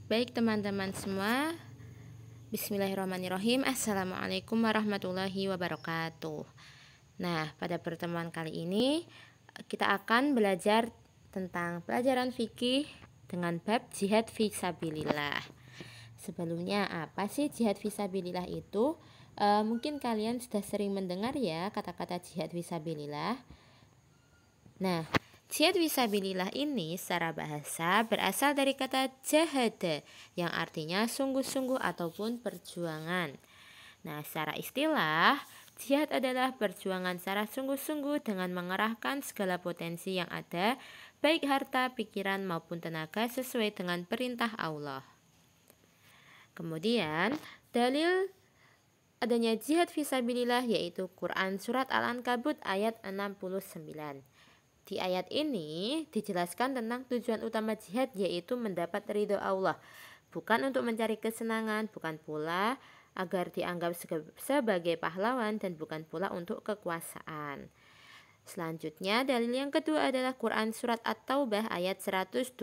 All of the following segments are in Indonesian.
Baik teman-teman semua, Bismillahirrahmanirrahim. Assalamualaikum warahmatullahi wabarakatuh. Nah, pada pertemuan kali ini kita akan belajar tentang pelajaran fikih dengan bab jihad fisabilillah. Sebelumnya, apa sih jihad fisabilillah itu? Mungkin kalian sudah sering mendengar ya kata-kata jihad fisabilillah. Nah, jihad fisabilillah ini secara bahasa berasal dari kata jahada yang artinya sungguh-sungguh ataupun perjuangan. Nah, secara istilah, jihad adalah perjuangan secara sungguh-sungguh dengan mengerahkan segala potensi yang ada, baik harta, pikiran maupun tenaga sesuai dengan perintah Allah. Kemudian, dalil adanya jihad fisabilillah yaitu Quran Surat Al-Ankabut ayat 69. Di ayat ini dijelaskan tentang tujuan utama jihad yaitu mendapat ridho Allah, bukan untuk mencari kesenangan, bukan pula agar dianggap sebagai pahlawan, dan bukan pula untuk kekuasaan. Selanjutnya dalil yang kedua adalah Quran Surat At-Taubah ayat 122.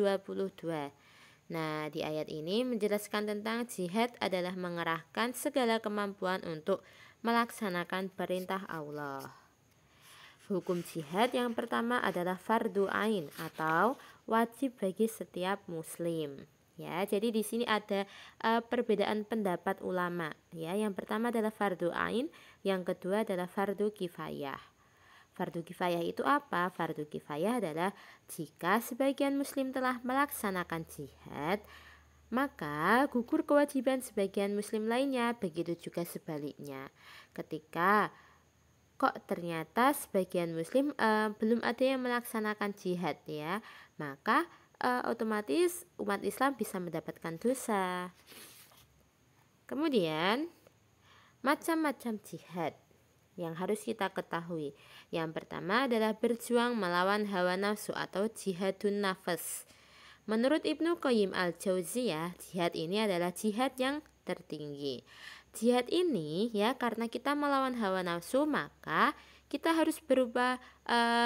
Nah, di ayat ini menjelaskan tentang jihad adalah mengerahkan segala kemampuan untuk melaksanakan perintah Allah. Hukum jihad yang pertama adalah fardu ain atau wajib bagi setiap muslim. Ya, jadi di sini ada perbedaan pendapat ulama. Ya, yang pertama adalah fardu ain, yang kedua adalah fardu kifayah. Fardu kifayah itu apa? Fardu kifayah adalah jika sebagian muslim telah melaksanakan jihad, maka gugur kewajiban sebagian muslim lainnya. Begitu juga sebaliknya. Ketika kok ternyata sebagian muslim belum ada yang melaksanakan jihad ya, maka otomatis umat Islam bisa mendapatkan dosa. Kemudian macam-macam jihad yang harus kita ketahui. Yang pertama adalah berjuang melawan hawa nafsu atau jihadun nafas. Menurut Ibnu Qayyim al-Jauziyah, jihad ini adalah jihad yang tertinggi. Jihad ini ya karena kita melawan hawa nafsu, maka kita harus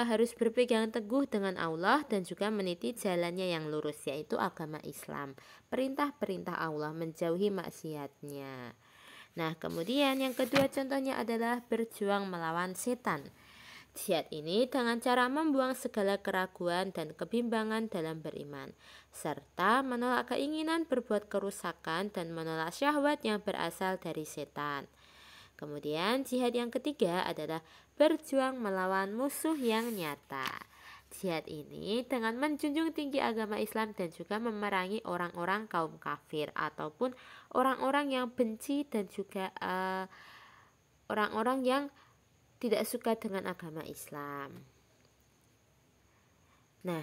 harus berpegang teguh dengan Allah dan juga meniti jalannya yang lurus, yaitu agama Islam. Perintah-perintah Allah, menjauhi maksiatnya. Nah, kemudian yang kedua contohnya adalah berjuang melawan setan. Jihad ini dengan cara membuang segala keraguan dan kebimbangan dalam beriman, serta menolak keinginan berbuat kerusakan dan menolak syahwat yang berasal dari setan. Kemudian jihad yang ketiga adalah berjuang melawan musuh yang nyata. Jihad ini dengan menjunjung tinggi agama Islam dan juga memerangi orang-orang kaum kafir ataupun orang-orang yang benci dan juga orang-orang yang tidak suka dengan agama Islam. Nah,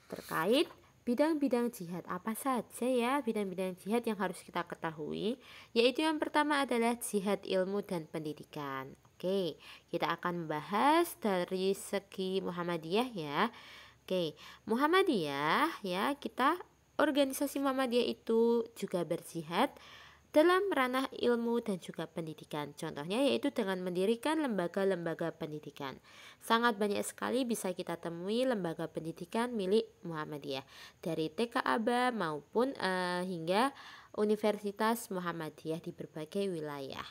terkait bidang-bidang jihad apa saja ya bidang-bidang jihad yang harus kita ketahui, yaitu yang pertama adalah jihad ilmu dan pendidikan. Oke, kita akan membahas dari segi Muhammadiyah ya. Oke, Muhammadiyah ya, kita organisasi Muhammadiyah itu juga berjihad dalam ranah ilmu dan juga pendidikan. Contohnya yaitu dengan mendirikan lembaga-lembaga pendidikan. Sangat banyak sekali bisa kita temui lembaga pendidikan milik Muhammadiyah, dari TK Aba maupun hingga Universitas Muhammadiyah di berbagai wilayah.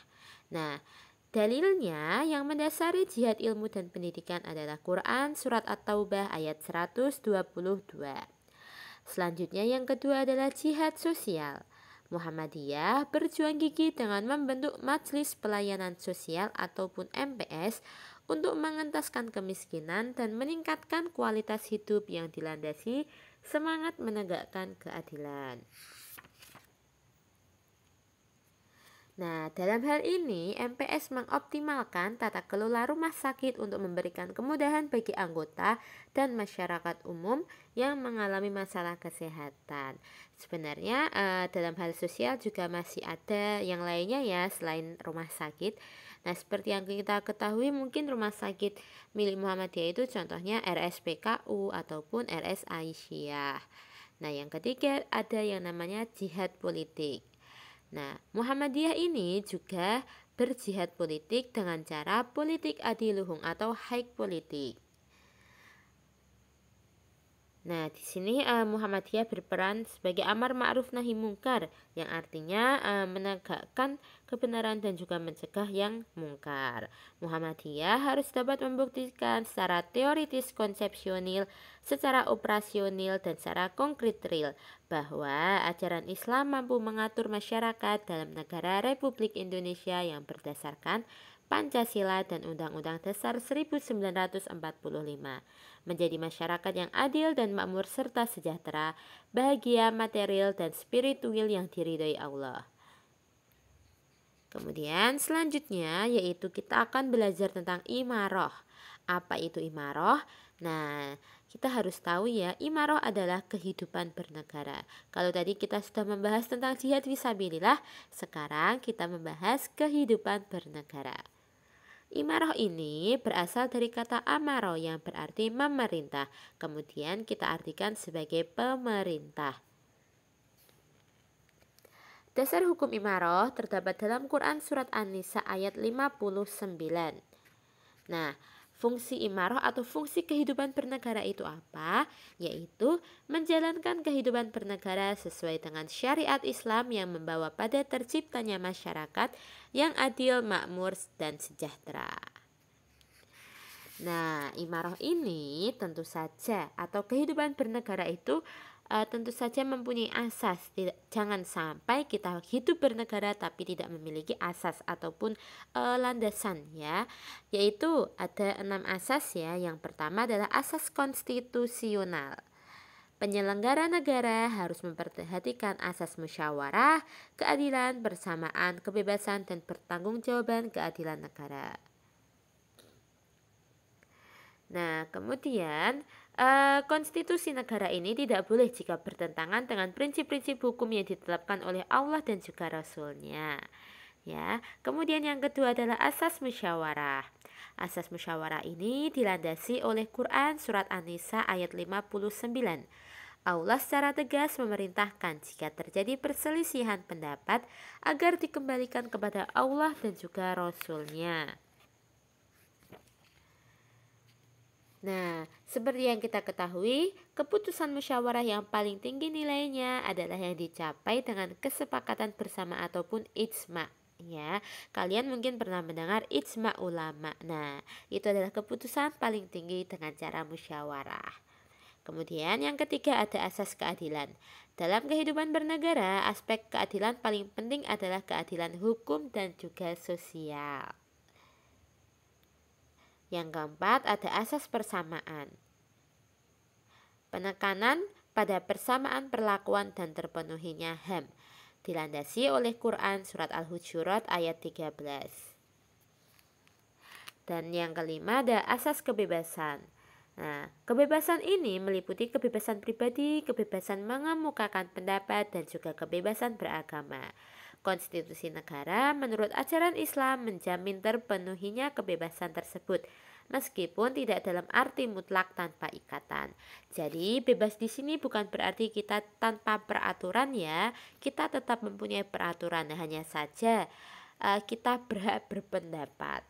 Nah, dalilnya yang mendasari jihad ilmu dan pendidikan adalah Quran Surat At-Taubah ayat 122. Selanjutnya yang kedua adalah jihad sosial. Muhammadiyah berjuang gigih dengan membentuk Majelis Pelayanan Sosial ataupun MPS untuk mengentaskan kemiskinan dan meningkatkan kualitas hidup yang dilandasi semangat menegakkan keadilan. Nah, dalam hal ini MPS mengoptimalkan tata kelola rumah sakit untuk memberikan kemudahan bagi anggota dan masyarakat umum yang mengalami masalah kesehatan. Sebenarnya dalam hal sosial juga masih ada yang lainnya ya selain rumah sakit. Nah, seperti yang kita ketahui mungkin rumah sakit milik Muhammadiyah itu contohnya RSPKU ataupun RS Aisyah. Nah, yang ketiga ada yang namanya jihad politik. Nah, Muhammadiyah ini juga berjihad politik dengan cara politik adiluhung atau high politik. Nah, di sini Muhammadiyah berperan sebagai amar ma'ruf nahi mungkar yang artinya menegakkan kebenaran dan juga mencegah yang mungkar. Muhammadiyah harus dapat membuktikan secara teoritis konsepsional, secara operasional dan secara konkret real bahwa ajaran Islam mampu mengatur masyarakat dalam negara Republik Indonesia yang berdasarkan Pancasila dan Undang-Undang Dasar 1945 menjadi masyarakat yang adil dan makmur serta sejahtera, bahagia material dan spiritual yang diridhoi Allah. Kemudian selanjutnya yaitu kita akan belajar tentang imaroh. Apa itu imaroh? Nah, kita harus tahu ya, imaroh adalah kehidupan bernegara. Kalau tadi kita sudah membahas tentang jihad fisabilillah, sekarang kita membahas kehidupan bernegara. Imaroh ini berasal dari kata amaro yang berarti memerintah. Kemudian kita artikan sebagai pemerintah. Dasar hukum imaroh terdapat dalam Quran Surat An-Nisa ayat 59. Nah, fungsi imaroh atau fungsi kehidupan bernegara itu apa? Yaitu menjalankan kehidupan bernegara sesuai dengan syariat Islam yang membawa pada terciptanya masyarakat yang adil, makmur, dan sejahtera. Nah, imaroh ini tentu saja atau kehidupan bernegara itu tentu saja mempunyai asas. Jangan sampai kita hidup bernegara tapi tidak memiliki asas ataupun landasan ya. Yaitu ada 6 asas ya. Yang pertama adalah asas konstitusional. Penyelenggara negara harus memperhatikan asas musyawarah, keadilan, persamaan, kebebasan, dan pertanggungjawaban keadilan negara. Nah, kemudian konstitusi negara ini tidak boleh jika bertentangan dengan prinsip-prinsip hukum yang ditetapkan oleh Allah dan juga Rasul-Nya. Ya, kemudian yang kedua adalah asas musyawarah. Asas musyawarah ini dilandasi oleh Quran surat An-Nisa ayat 59. Allah secara tegas memerintahkan jika terjadi perselisihan pendapat agar dikembalikan kepada Allah dan juga Rasul-Nya. Nah, seperti yang kita ketahui, keputusan musyawarah yang paling tinggi nilainya adalah yang dicapai dengan kesepakatan bersama ataupun ijma. Ya, kalian mungkin pernah mendengar ijma ulama. Nah, itu adalah keputusan paling tinggi dengan cara musyawarah. Kemudian yang ketiga ada asas keadilan. Dalam kehidupan bernegara, aspek keadilan paling penting adalah keadilan hukum dan juga sosial. Yang keempat ada asas persamaan. Penekanan pada persamaan perlakuan dan terpenuhinya HAM dilandasi oleh Quran surat Al-Hujurat ayat 13. Dan yang kelima ada asas kebebasan. Nah, kebebasan ini meliputi kebebasan pribadi, kebebasan mengemukakan pendapat, dan juga kebebasan beragama. Konstitusi negara menurut ajaran Islam menjamin terpenuhinya kebebasan tersebut, meskipun tidak dalam arti mutlak tanpa ikatan. Jadi bebas di sini bukan berarti kita tanpa peraturan ya, kita tetap mempunyai peraturan, hanya saja kita berhak berpendapat.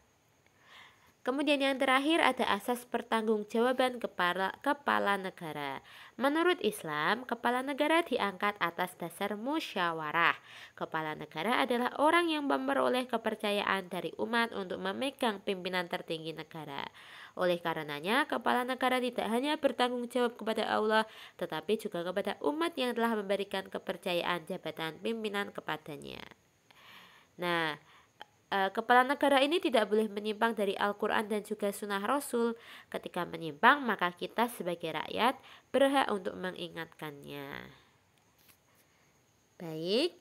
Kemudian yang terakhir ada asas pertanggungjawaban kepala negara. Menurut Islam, kepala negara diangkat atas dasar musyawarah. Kepala negara adalah orang yang memperoleh kepercayaan dari umat untuk memegang pimpinan tertinggi negara. Oleh karenanya, kepala negara tidak hanya bertanggung jawab kepada Allah, tetapi juga kepada umat yang telah memberikan kepercayaan jabatan pimpinan kepadanya. Nah, kepala negara ini tidak boleh menyimpang dari Al-Quran dan juga sunnah Rasul. Ketika menyimpang, maka kita sebagai rakyat berhak untuk mengingatkannya. Baik,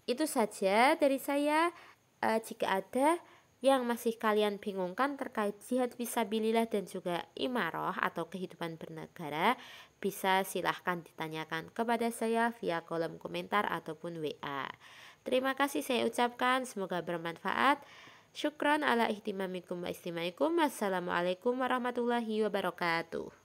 itu saja dari saya. Jika ada yang masih kalian bingungkan terkait jihad fisabilillah dan juga imaroh atau kehidupan bernegara, bisa silahkan ditanyakan kepada saya via kolom komentar ataupun WA. Terima kasih saya ucapkan, semoga bermanfaat. Syukran ala ihtimamikum wa istimaikum. Wassalamualaikum warahmatullahi wabarakatuh.